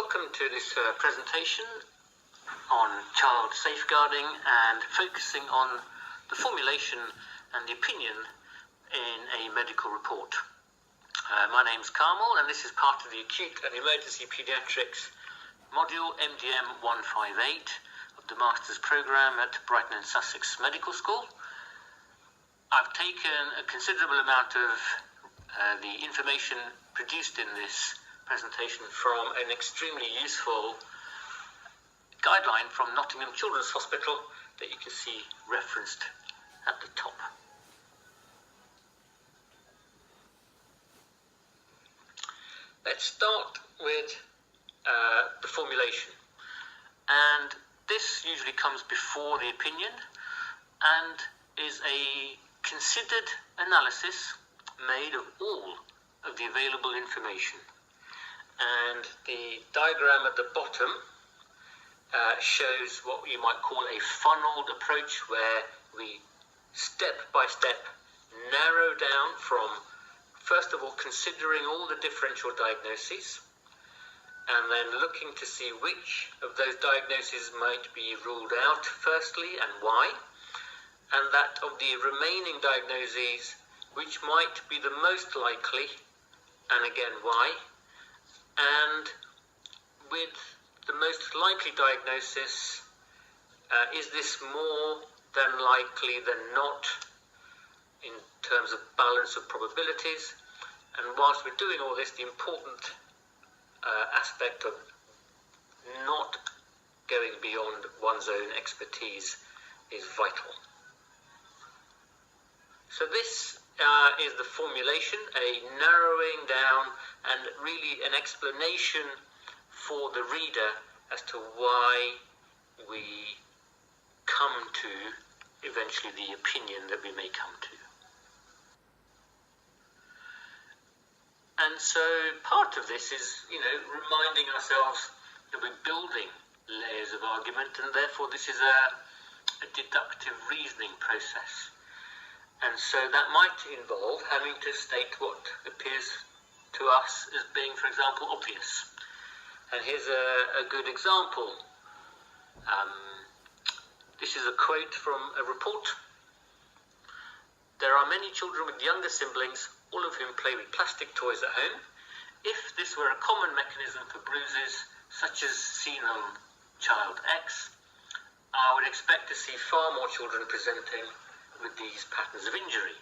welcome to this presentation on child safeguarding and focusing on the formulation and the opinion in a medical report. My name's Carmel, and this is part of the Acute and Emergency Paediatrics module MDM 158 of the Master's Programme at Brighton and Sussex Medical School. I've taken a considerable amount of the information produced in this presentation from an extremely useful guideline from Nottingham Children's Hospital that you can see referenced at the top. Let's start with the formulation, and this usually comes before the opinion and is a considered analysis made of all of the available information. And the diagram at the bottom shows what you might call a funneled approach, where we step by step narrow down from, first of all, considering all the differential diagnoses, and then looking to see which of those diagnoses might be ruled out firstly and why, and that of the remaining diagnoses which might be the most likely and again why. And with the most likely diagnosis, is this more than likely than not in terms of balance of probabilities? And whilst we're doing all this, the important aspect of not going beyond one's own expertise is vital. So this is the formulation, a narrowing down and really an explanation for the reader as to why we come to eventually the opinion that we may come to. And so part of this is, reminding ourselves that we're building layers of argument, and therefore this is a deductive reasoning process. And so that might involve having to state what appears to us as being, for example, obvious. And here's a good example. This is a quote from a report. "There are many children with younger siblings, all of whom play with plastic toys at home. If this were a common mechanism for bruises, such as seen on child X, I would expect to see far more children presenting with these patterns of injury."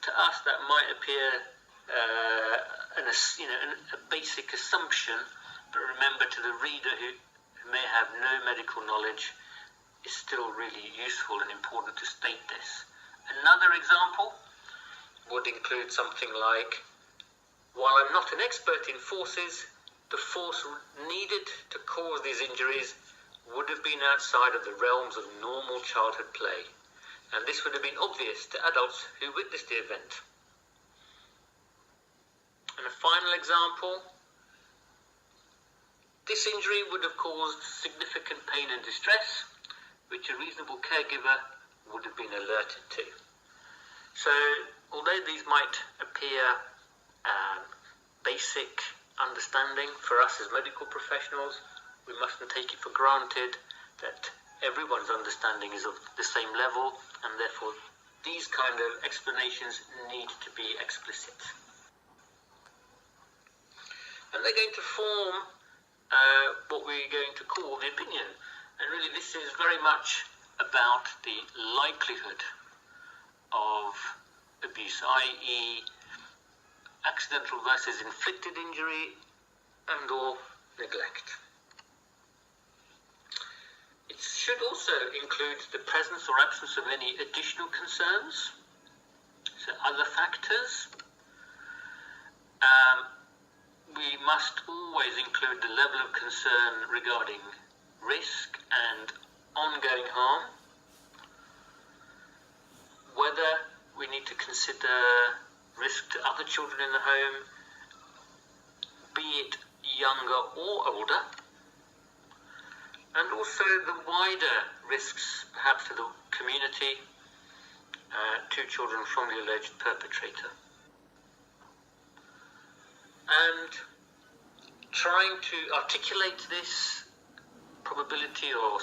To us, that might appear a basic assumption, but remember, to the reader who may have no medical knowledge, it's still really useful and important to state this. Another example would include something like, "While I'm not an expert in forces, the force needed to cause these injuries would have been outside of the realms of normal childhood play, and this would have been obvious to adults who witnessed the event." And a final example, "This injury would have caused significant pain and distress, which a reasonable caregiver would have been alerted to." So, although these might appear basic understanding for us as medical professionals, we mustn't take it for granted that everyone's understanding is of the same level, and therefore these kind of explanations need to be explicit. And they're going to form what we're going to call the opinion. And really this is very much about the likelihood of abuse, i.e. accidental versus inflicted injury and or neglect. It should also include the presence or absence of any additional concerns, so other factors. We must always include the level of concern regarding risk and ongoing harm, whether we need to consider risk to other children in the home, be it younger or older, and also the wider risks perhaps to the community, to children from the alleged perpetrator. And trying to articulate this probability or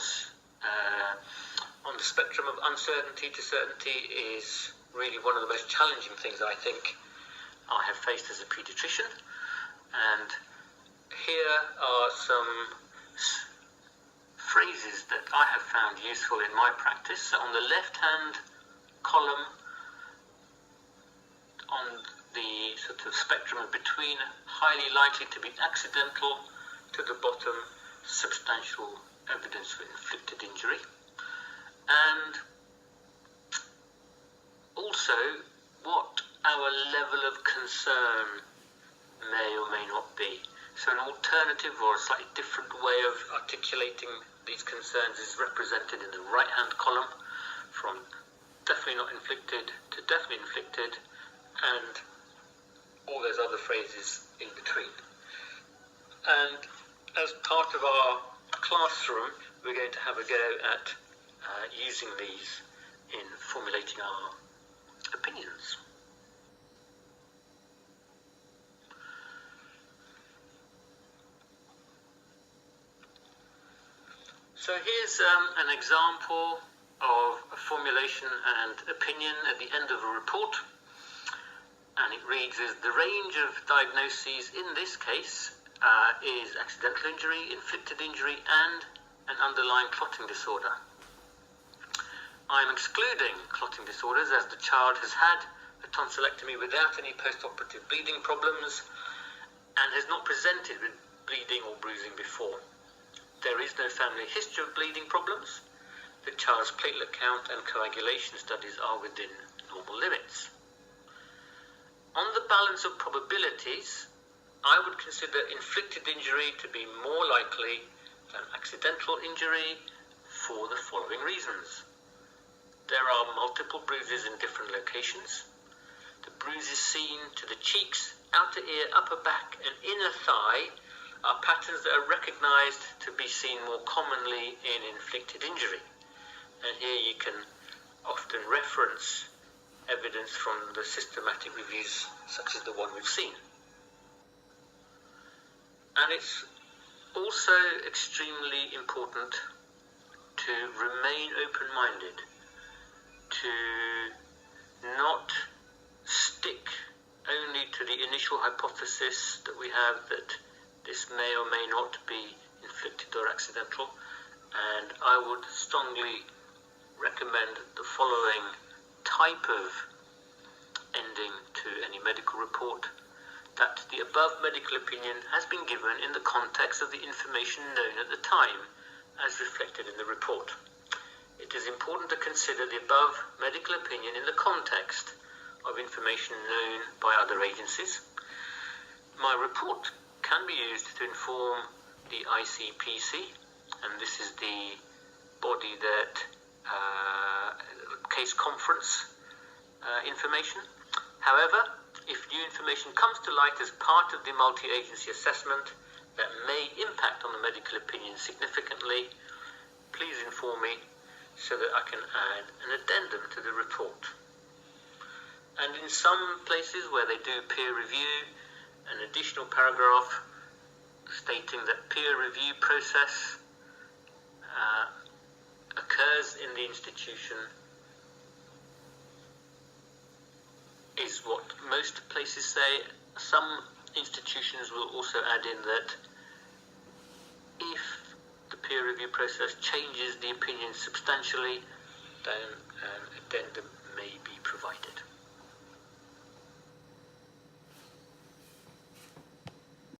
on the spectrum of uncertainty to certainty is really one of the most challenging things I think I have faced as a paediatrician. And here are some phrases that I have found useful in my practice. So on the left-hand column, on the sort of spectrum between highly likely to be accidental to the bottom, substantial evidence for inflicted injury. And also what our level of concern may or may not be. So an alternative or a slightly different way of articulating these concerns is represented in the right-hand column, from definitely not inflicted to definitely inflicted, and all those other phrases in between. And as part of our classroom, we're going to have a go at using these in formulating our opinions. So here's an example of a formulation and opinion at the end of a report, and it reads as the range of diagnoses in this case is accidental injury, inflicted injury, and an underlying clotting disorder. I am excluding clotting disorders as the child has had a tonsillectomy without any post-operative bleeding problems and has not presented with bleeding or bruising before. There is no family history of bleeding problems. The child's platelet count and coagulation studies are within normal limits. On the balance of probabilities, I would consider inflicted injury to be more likely than accidental injury for the following reasons. There are multiple bruises in different locations. The bruises seen to the cheeks, outer ear, upper back and inner thigh are patterns that are recognized to be seen more commonly in inflicted injury. And here you can often reference evidence from the systematic reviews such as the one we've seen. And it's also extremely important to remain open-minded, to not stick only to the initial hypothesis that we have that this may or may not be inflicted or accidental, and I would strongly recommend the following type of ending to any medical report: that the above medical opinion has been given in the context of the information known at the time, as reflected in the report. It is important to consider the above medical opinion in the context of information known by other agencies. My report can be used to inform the ICPC, and this is the body that case conference information. However, if new information comes to light as part of the multi-agency assessment that may impact on the medical opinion significantly, please inform me so that I can add an addendum to the report. And in some places where they do peer review, an additional paragraph stating that peer review process occurs in the institution is what most places say. Some institutions will also add in that if the peer review process changes the opinion substantially, then an addendum may be provided.